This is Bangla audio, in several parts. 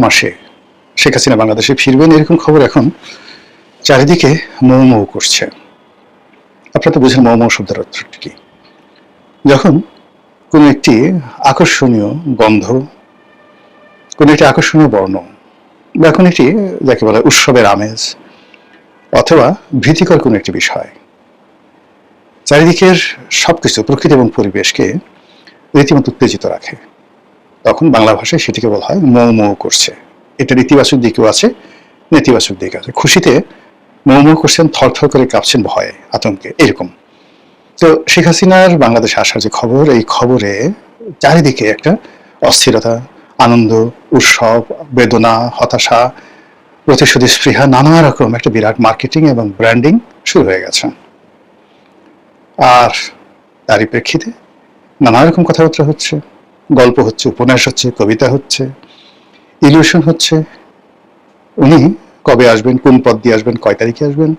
মাসে শেখ হাসিনা বাংলাদেশে ফিরবেন, এরকম খবর এখন চারিদিকে মৌ মৌ করছে। আপনারা তো বুঝেন মৌ মৌ শব্দের অর্থটি কি। যখন কোনো একটি আকর্ষণীয় গন্ধ, কোনো একটি আকর্ষণীয় বর্ণ, বা কোনো একটি যাকে বলে উৎসবের আমেজ, অথবা ভীতিকর কোনো একটি বিষয় চারিদিকের সবকিছু প্রকৃতি এবং পরিবেশকে রীতিমতো উত্তেজিত রাখে, তখন বাংলা ভাষায় সেটিকে বলা হয় মৌ মৌ করছে। এটার ইতিবাচক দিকও আছে, নেতিবাচক দিক আছে। খুশিতে মৌ মৌ করছেন, থরথর করে কাঁপছেন ভয়ে, আতঙ্কে, এরকম। তো শেখ হাসিনার বাংলাদেশে আসার যে খবর, এই খবরে চারিদিকে একটা অস্থিরতা, আনন্দ, উৎসব, বেদনা, হতাশা, প্রতিশোধী স্পৃহা, নানা রকম একটা বিরাট মার্কেটিং এবং ব্র্যান্ডিং শুরু হয়ে গেছে। আর তারই প্রেক্ষিতে নানা রকম কথাবার্তা হচ্ছে, গল্প হচ্ছে, উপন্যাস হচ্ছে, কবিতা হচ্ছে, ইলিউশন হচ্ছে। উনি কবে আসবেন, কোন পদ দিয়ে আসবেন, কয় তারিখে আসবেন,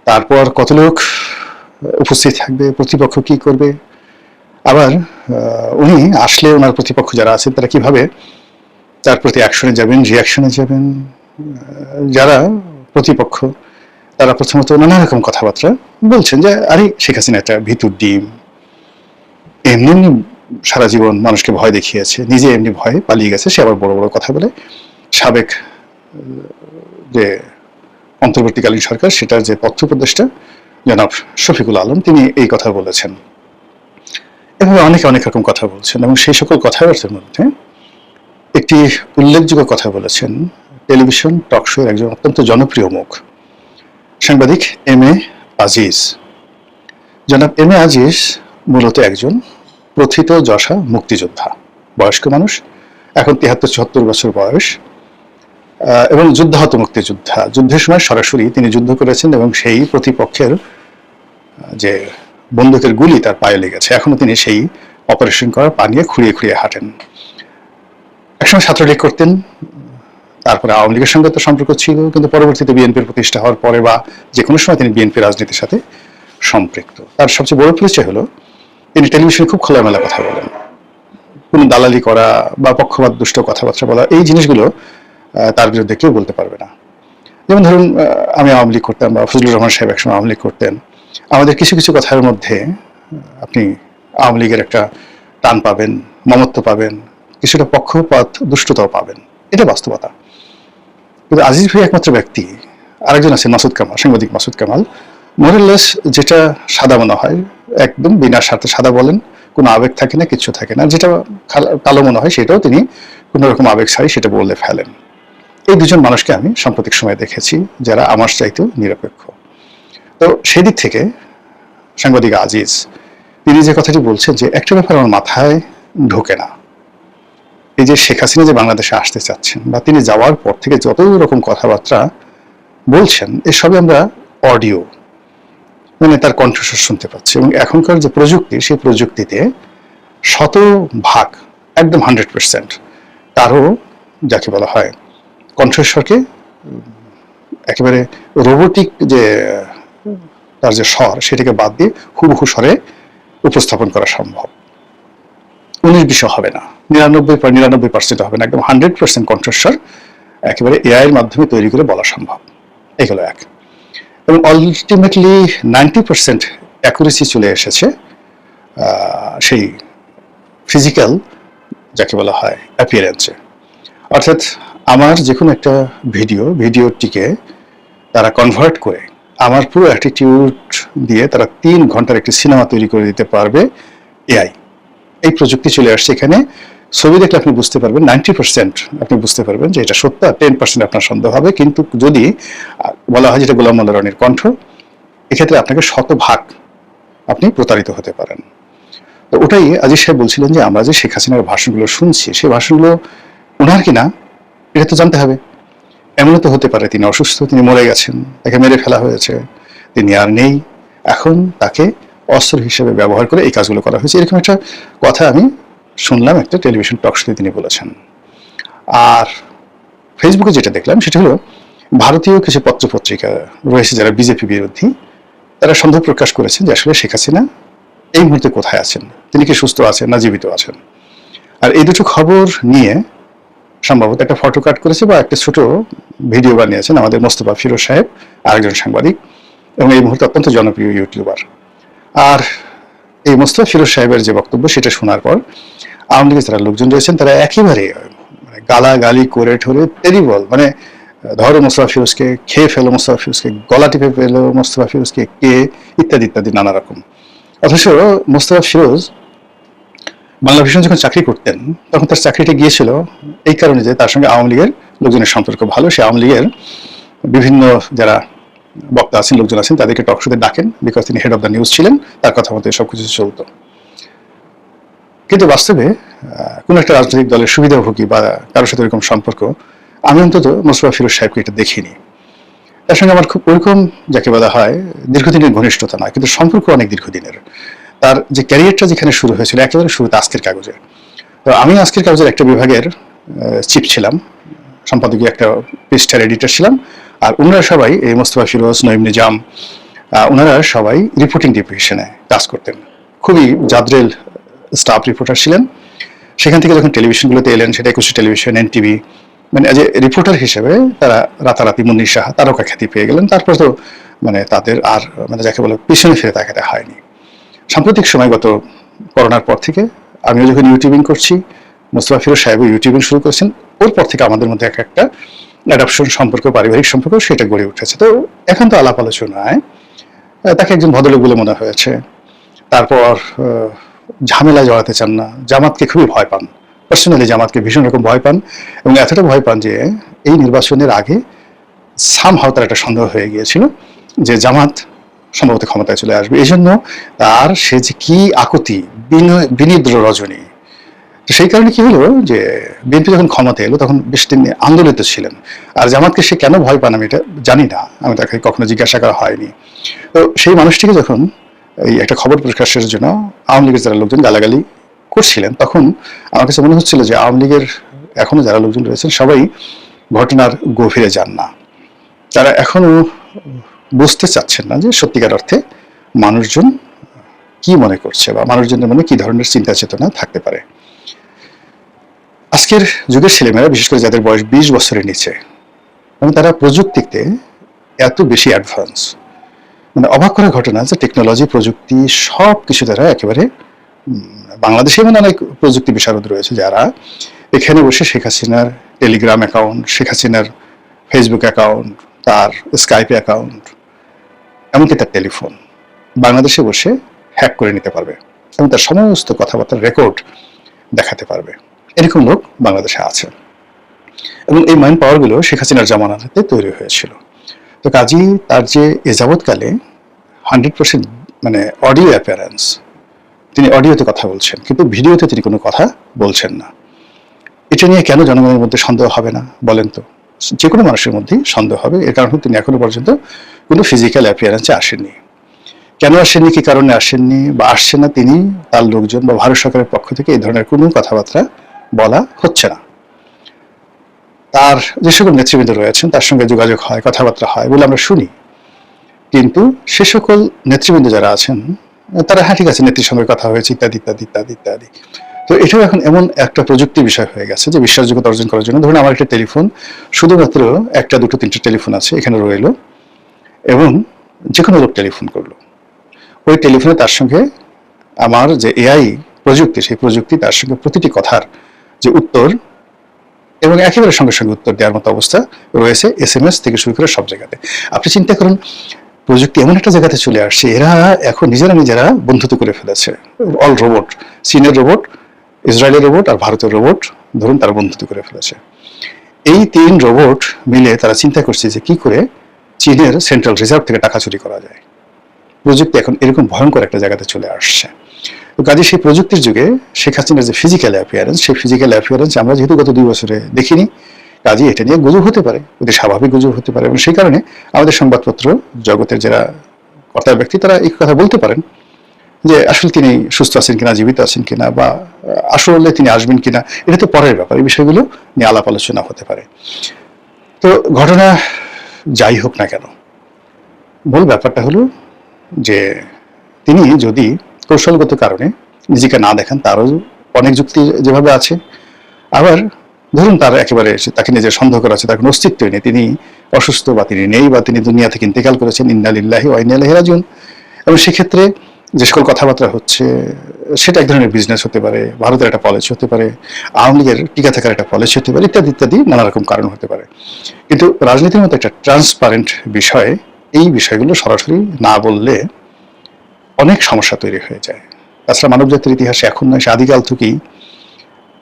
তারপর কত লোক উপস্থিত থাকবে, প্রতিপক্ষ কি করবে, আবার উনি আসলে ওনার প্রতিপক্ষ যারা আছেন তারা কিভাবে তার প্রতি অ্যাকশনে যাবেন, রিয়াকশনে যাবেন। যারা প্রতিপক্ষ তারা প্রথমত নানা রকম কথাবার্তা বলছেন যে আরে শেখ হাসিনা একটা ভিতুর ডিম, এমনি এমনি সারা জীবন মানুষকে ভয় দেখিয়েছে, নিজে এমনি ভয়ে পালিয়ে গেছে, সে আবার বড় বড় কথা বলে। সাবেক যে অন্তর্বর্তীকালীন সরকার, সেটার যে তথ্য উপদেষ্টা জনাব শফিকুল আলম, তিনি এই কথা বলেছেন। এভাবে অনেকে অনেক রকম কথা বলছেন, এবং সেই সকল কথাবার্তার মধ্যে একটি উল্লেখযোগ্য কথা বলেছেন টেলিভিশন টক শো এর একজন অত্যন্ত জনপ্রিয় মুখ, সাংবাদিক এম এ আজিজ। জনাব এম এ আজিজ মূলত একজন প্রথিত যশা মুক্তিযোদ্ধা, বয়স্ক মানুষ, এখন ৭৩-৭৪ বছর বয়স, এবং যুদ্ধাহত মুক্তিযোদ্ধা। যুদ্ধের সময় সরাসরি তিনি যুদ্ধ করেছেন, এবং সেই প্রতিপক্ষের যে বন্দুকের গুলি তার পায়ে লেগেছে, এখনো তিনি সেই অপারেশন করার পা নিয়ে খুঁড়িয়ে খুঁড়িয়ে হাঁটেন। একসময় ছাত্রলীগ করতেন, তারপরে আওয়ামী লীগের সঙ্গে তো সম্পর্ক ছিল, কিন্তু পরবর্তীতে বিএনপির প্রতিষ্ঠা হওয়ার পরে বা যে কোনো সময় তিনি বিএনপি রাজনীতির সাথে সম্পৃক্ত। তার সবচেয়ে বড় পরিচয় হলো তিনি টেলিভিশনে খুব খোলামেলা কথা বলেন। কোনো দালালি করা বা পক্ষপাত দুষ্ট কথাবার্তা বলা, এই জিনিসগুলো তার বিরুদ্ধে কেউ বলতে পারবে না। যেমন ধরুন, আমি আওয়ামী লীগ করতাম, বা ফজলুর রহমান সাহেব একসময় আওয়ামী লীগ করতেন, আমাদের কিছু কিছু কথার মধ্যে আপনি আওয়ামী লীগের একটা টান পাবেন, মমত্ব পাবেন, কিছুটা পক্ষপাত দুষ্টতাও পাবেন, এটা বাস্তবতা। কিন্তু আজিজ ভাই একমাত্র ব্যক্তি, আরেকজন আছে মাসুদ কামাল, সাংবাদিক মাসুদ কামাল, মোরাললেস যেটা সাদা মনে হয় একদম বিনা স্বার্থে সাদা বলেন, কোনো আবেগ থাকে না, কিচ্ছু থাকে না। যেটা কালো মনে হয় সেটাও তিনি কোনো রকম আবেগ ছাড়াই সেটা বলে ফেলেন। এই দুজন মানুষকে আমি সাম্প্রতিক সময়ে দেখেছি যারা আমার চাইতেও নিরপেক্ষ। তো সেদিক থেকে সাংবাদিক আজিজ তিনি যে কথাটি বলছেন, যে একটা ব্যাপার আমার মাথায় ঢোকে না, এই যে শেখ হাসিনা যে বাংলাদেশে আসতে চাচ্ছেন, বা তিনি যাওয়ার পর থেকে যত রকম কথাবার্তা বলছেন, এসবে আমরা অডিও মানে তার কণ্ঠস্বর শুনতে পাচ্ছি, এবং এখনকার যে প্রযুক্তি, সেই প্রযুক্তিতে শতভাগ একদম 100% তারও যাকে বলা হয় কণ্ঠস্বরকে একেবারে রোবোটিক যে তার যে স্বর, সেটাকে বাদ দিয়ে হুবহু স্বরে উপস্থাপন করা সম্ভব। 19-20 হবে না, 99% হবে না, একদম 100% কণ্ঠস্বর একেবারে এআই এর মাধ্যমে তৈরি করে বলা সম্ভব। এগুলো এক। এবং আলটিমেটলি 90% অ্যাকুরেসি চলে এসেছে সেই ফিজিক্যাল যাকে বলা হয় অ্যাপিয়ারেন্সে। অর্থাৎ আমার যে কোনো একটা ভিডিওটিকে তারা কনভার্ট করে আমার পুরো অ্যাটিটিউড দিয়ে তারা 3 ঘন্টার একটি সিনেমা তৈরি করে দিতে পারবে এআই। এই প্রযুক্তি চলে আসছে এখানে। ছবি দেখলে আপনি বুঝতে পারবেন 90% আপনি বুঝতে পারবেন যে এটা সত্য, 10% আপনার সন্দেহ হবে। কিন্তু যদি বলা হয় যেটা গোলাম মোল্লা রনির কণ্ঠ, এক্ষেত্রে আপনাকে শতভাগ আপনি প্রতারিত হতে পারেন। তো ওটাই আজিজ সাহেব বলছিলেন যে আমরা যে শেখ হাসিনার ভাষণগুলো শুনছি, সেই ভাষণগুলো ওনার কিনা এটা তো জানতে হবে। এমনও তো হতে পারে তিনি অসুস্থ, তিনি মরে গেছেন, তাকে মেরে ফেলা হয়েছে, তিনি আর নেই, এখন তাকে অস্ত্র হিসেবে ব্যবহার করে এই কাজগুলো করা হয়েছে, এরকম একটা কথা আমি শুনলাম একটা টেলিভিশন টক শোতে তিনি বলেছেন। আর ফেসবুকে যেটা দেখলাম সেটা হলো ভারতীয় কিছু পত্রপত্রিকা রয়েছে যারা বিজেপি বিরোধী, তারা সন্দেহ প্রকাশ করেছেন যে আসলে শেখ হাসিনা এই মুহূর্তে কোথায় আছেন, তিনি কি সুস্থ আছেন না জীবিত আছেন। আর এই দুটো খবর নিয়ে সম্ভবত একটা ফটো কাট করেছে বা একটা ছোট ভিডিও বানিয়েছেন আমাদের মোস্তফা ফিরোজ সাহেব, আরেকজন সাংবাদিক, এবং এই মুহূর্তে অত্যন্ত জনপ্রিয় ইউটিউবার। আর এই মোস্তফা ফিরোজ সাহেবের যে বক্তব্য সেটা শোনার পর আওয়ামী লীগের যারা লোকজন রয়েছেন তারা একেবারে গালাগালি করে ঠোরে টেরিবল, মানে ধরো মোস্তফা ফিরোজকে, খেয়ে ফেলো মোস্তফা ফিরোজকে, গলা টিপে ফেলো মোস্তফা ফিরোজকে, কে, ইত্যাদি ইত্যাদি নানা রকম। অথচ মোস্তফা ফিরোজ বাংলা ভিশন যখন চাকরি করতেন তখন তার চাকরিটা গিয়েছিল এই কারণে যে তার সঙ্গে আওয়ামী লীগের লোকজনের সম্পর্ক ভালো। সে আওয়ামী লীগের বিভিন্ন যারা বক্তা আছেন, লোকজন আছেন, তাদেরকে টক শোতে ডাকেন, বিকজ তিনি হেড অফ দ্য নিউজ ছিলেন, তার কথা মতো সবকিছু চলতো। কিন্তু বাস্তবে কোন একটা রাজনৈতিক দলের সুবিধাভোগী বা কারোর সাথে ওরকম সম্পর্ক আমি অন্তত মোস্তফা ফিরোজ সাহেবকে এটা দেখিনি। তার সঙ্গে আমার খুব ওরকম যাকে বলা হয় দীর্ঘদিনের ঘনিষ্ঠতা নয়, কিন্তু সম্পর্ক অনেক দীর্ঘদিনের। তার যে ক্যারিয়ারটা যেখানে শুরু হয়েছিল একেবারে শুরুতে আজকের কাগজে। তো আমি আজকের কাগজের একটা বিভাগের চিফ ছিলাম, সম্পাদকীয় একটা পৃষ্ঠার এডিটর ছিলাম। আর ওনারা সবাই এই মোস্তফা ফিরোজ, নঈম নিজাম, ওনারা সবাই রিপোর্টিং ডিভিশনে কাজ করতেন, খুবই জাদরেল স্টাফ রিপোর্টার ছিলেন। সেখান থেকে যখন টেলিভিশনগুলোতে এলেন, সেটা একুশে টেলিভিশন, এনটিভি, মানে এজ এ রিপোর্টার হিসেবে তারা রাতারাতি মুন্নি সাহা তারকা খ্যাতি পেয়ে গেলেন। তারপর তো মানে তাদের আর মানে যাকে বলে পিছনে ফিরে তাকাতে হয়নি। সাম্প্রতিক সময় গত করোনার পর থেকে আমিও যখন ইউটিউবিং করছি, মোস্তফা ফিরোজ সাহেবও ইউটিউবিং শুরু করেছেন, ওর পর থেকে আমাদের মধ্যে একটা অ্যাডাপশন সম্পর্ক, পারিবারিক সম্পর্ক সেটা গড়ে উঠেছে। তো এখন তো আলাপ আলোচনায় তাকে একজন ভদ্রলোক বলে মনে হয়েছে। তারপর ঝামেলায় জড়াতে চান না, জামাতকে খুবই ভয় পান, পার্সোনালি জামাতকে ভীষণ রকম ভয় পান, এবং এতটা ভয় পান যে এই নির্বাচনের আগে সামহাও তার একটা সন্দেহ হয়ে গিয়েছিল যে জামাত সম্ভবত ক্ষমতায় চলে আসবে। এই জন্য তার সে যে কি আকুতি, বিনিদ্র রজনী। তো সেই কারণে কি হলো যে বিএনপি যখন ক্ষমতা এলো তখন বেশ তিনি আন্দোলিত ছিলেন। আর জামাতকে সে কেন ভয় পান আমি এটা জানি না, আমি তাকে কখনো জিজ্ঞাসা করা হয়নি। তো সেই মানুষটিকে যখন এই একটা খবর প্রকাশের জন্য আওয়ামী লীগের যারা লোকজন গালাগালি করছিলেন, তখন আমার কাছে মনে হচ্ছিল যে আওয়ামী লীগের এখনো যারা লোকজন রয়েছেন সবাই ঘটনার গভীরে যান না। তারা এখনো বুঝতে চাচ্ছেন না যে সত্যিকার অর্থে মানুষজন কি মনে করছে বা মানুষজনের মনে কি ধরনের চিন্তা চেতনা থাকতে পারে। আজকের যুগের ছেলেমেয়েরা, বিশেষ করে যাদের বয়স 20 বছরের নিচে, মানে তারা প্রযুক্তিতে এত বেশি অ্যাডভান্স, মানে অবাক করার ঘটনা যে টেকনোলজি, প্রযুক্তি সব কিছু তারা একেবারে, বাংলাদেশে এমন অনেক প্রযুক্তি বিশারদ রয়েছে যারা এখানে বসে শেখ হাসিনার টেলিগ্রাম অ্যাকাউন্ট, শেখ হাসিনার ফেসবুক অ্যাকাউন্ট, তার স্কাইপ অ্যাকাউন্ট, এমনকি তার টেলিফোন বাংলাদেশে বসে হ্যাক করে নিতে পারবে এবং তার সমস্ত কথাবার্তার রেকর্ড দেখাতে পারবে। এরকম লোক বাংলাদেশে আছে এবং এই মাইন্ড পাওয়ারগুলো শেখ হাসিনার জামানাতে তৈরি হয়েছিল। তো কাজী তার যে এ যাবৎকালে 100% মানে অডিও অ্যাপিয়ারেন্স, তিনি অডিওতে কথা বলছেন কিন্তু ভিডিওতে তিনি কোনো কথা বলছেন না। এটা নিয়ে কেন জনগণের মধ্যে সন্দেহ হবে না বলেন তো? যে কোনো মানুষের মধ্যেই সন্দেহ হবে। এর কারণ তিনি এখনো পর্যন্ত কোনো ফিজিক্যাল অ্যাপিয়ারেন্সে আসেননি। কেন আসেননি, কি কারণে আসেননি বা আসছে না, তিনি, তার লোকজন বা ভারত সরকারের পক্ষ থেকে এই ধরনের কোনো কথাবার্তা বলা হচ্ছে না। তার যে সকল নেতৃবৃন্দ রয়েছেন তার সঙ্গে যোগাযোগ হয়, কথাবার্তা হয় বলে আমরা শুনি, কিন্তু সে সকল নেতৃবৃন্দ যারা আছেন তারা হ্যাঁ ঠিক আছে নেত্রীর সঙ্গে কথা হয়েছে ইত্যাদি ইত্যাদি ইত্যাদি ইত্যাদি। তো এটাও এখন এমন একটা প্রযুক্তি বিষয় হয়ে গেছে যে বিশ্বাসযোগ্যতা অর্জন করার জন্য, ধরুন আমার একটা টেলিফোন, শুধুমাত্র একটা দুটো তিনটে টেলিফোন আছে এখানে রইলো, এবং যে কোনো লোক টেলিফোন করলো, ওই টেলিফোনে তার সঙ্গে আমার যে এআই প্রযুক্তি, সেই প্রযুক্তি তার সঙ্গে প্রতিটি কথার যে উত্তর এবং একেবারে সঙ্গে সঙ্গে উত্তর দেওয়ার মতো অবস্থা রয়েছে, SMS থেকে শুরু করে সব জায়গাতে। আপনি চিন্তা করুন, প্রযুক্তি এমন একটা জায়গাতে চলে আসছে, এরা এখন নিজেরা বন্ধুত্ব করে ফেলেছে। অল রোবট, চীনের রোবট, ইসরায়েলের রোবট আর ভারতের রোবট, ধরুন তারা বন্ধুত্ব করে ফেলেছে। এই 3 রোবট মিলে তারা চিন্তা করছে যে কি করে চীনের সেন্ট্রাল রিজার্ভ থেকে টাকা চুরি করা যায়। প্রযুক্তি এখন এরকম ভয়ঙ্কর একটা জায়গাতে চলে আসছে। তো কাজে সেই প্রযুক্তির যুগে শেখ হাসিনার যে ফিজিক্যাল অ্যাপিয়ারেন্স, সেই ফিজিক্যাল অ্যাপিয়ারেন্স আমরা যেহেতু গত 2 বছরে দেখিনি, কাজে এটা নিয়ে গুজব হতে পারে, অতি স্বাভাবিক গুজব হতে পারে, এবং সেই কারণে আমাদের সংবাদপত্র জগতের যারা কর্তা ব্যক্তি তারা এই কথা বলতে পারেন যে আসলে তিনি সুস্থ আছেন কিনা, জীবিত আছেন কিনা, বা আসলে তিনি আসবেন কিনা, এটা তো পরের ব্যাপার। এই বিষয়গুলো নিয়ে আলাপ আলোচনা হতে পারে। তো ঘটনা যাই হোক না কেন, মূল ব্যাপারটা হলো যে তিনি যদি কৌশলগত কারণে নিজেকে না দেখান, তারও অনেক যুক্তি যেভাবে আছে, আবার ধরুন তার একেবারে তাকে নিজের সন্দেহ করা আছে, তার কোনো অস্তিত্বই নেই, তিনি অসুস্থ বা তিনি নেই বা তিনি দুনিয়া থেকে ইন্তেকাল করেছেন, ইন্না লিল্লাহি ওয়া ইন্না ইলাইহি রাজিউন। এবং সেক্ষেত্রে যে সকল কথাবার্তা হচ্ছে সেটা এক ধরনের বিজনেস হতে পারে, ভারতের একটা পলিসি হতে পারে, আওয়ামী লীগের টিকা থাকার একটা পলিসি হতে পারে, ইত্যাদি ইত্যাদি নানা রকম কারণ হতে পারে। কিন্তু রাজনীতির মতো একটা ট্রান্সপারেন্ট বিষয়ে এই বিষয়গুলো সরাসরি না বললে অনেক সমস্যা তৈরি হয়ে যায়। তাছাড়া মানবজাতির ইতিহাসে এখন নয়, সে আদিকাল থেকেই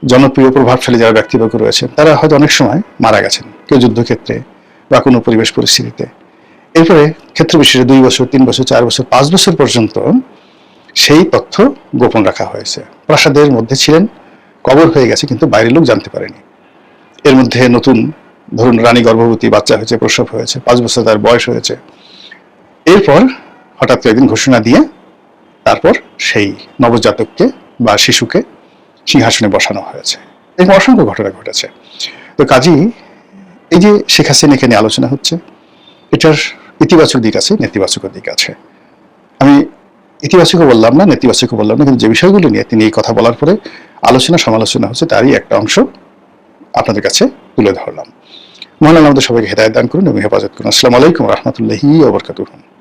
জনপ্রিয় প্রভাবশালী যারা ব্যক্তিবর্গ রয়েছেন তারা হয়তো অনেক সময় মারা গেছেন, কেউ যুদ্ধক্ষেত্রে বা কোনো পরিবেশ পরিস্থিতিতে। এরপরে ক্ষেত্র বিশেষে 2 বছর, 3 বছর, 4 বছর, 5 বছর পর্যন্ত সেই তথ্য গোপন রাখা হয়েছে। প্রাসাদের মধ্যে ছিলেন, কবর হয়ে গেছে, কিন্তু বাইরের লোক জানতে পারেনি। এর মধ্যে নতুন ধরুন রানী গর্ভবতী, বাচ্চা হয়েছে, প্রসব হয়েছে, 5 বছর তার বয়স হয়েছে, এরপর হঠাৎ একদিন ঘোষণা দিয়ে তারপর সেই নবজাতককে বা শিশুকে সিংহাসনে বসানো হয়েছে। এরকম অসংখ্য ঘটনা ঘটেছে। তো কাজী এই যে শেখ হাসিনাকে নিয়ে আলোচনা হচ্ছে, এটার ইতিবাচক দিক আছে, নেতিবাচক দিক আছে। আমি ইতিবাচকও বললাম না, নেতিবাচকও বললাম না, কিন্তু যে বিষয়গুলো নিয়ে তিনি এই কথা বলার পরে আলোচনা সমালোচনা হচ্ছে তারই একটা অংশ আপনাদের কাছে তুলে ধরলাম। মহান আল্লাহ আমাদের সবাইকে হেদায়েত দান করুন এবং হেফাজত করুন। আসসালামু আলাইকুম ওয়া রাহমাতুল্লাহি ওয়া বারাকাতুহু।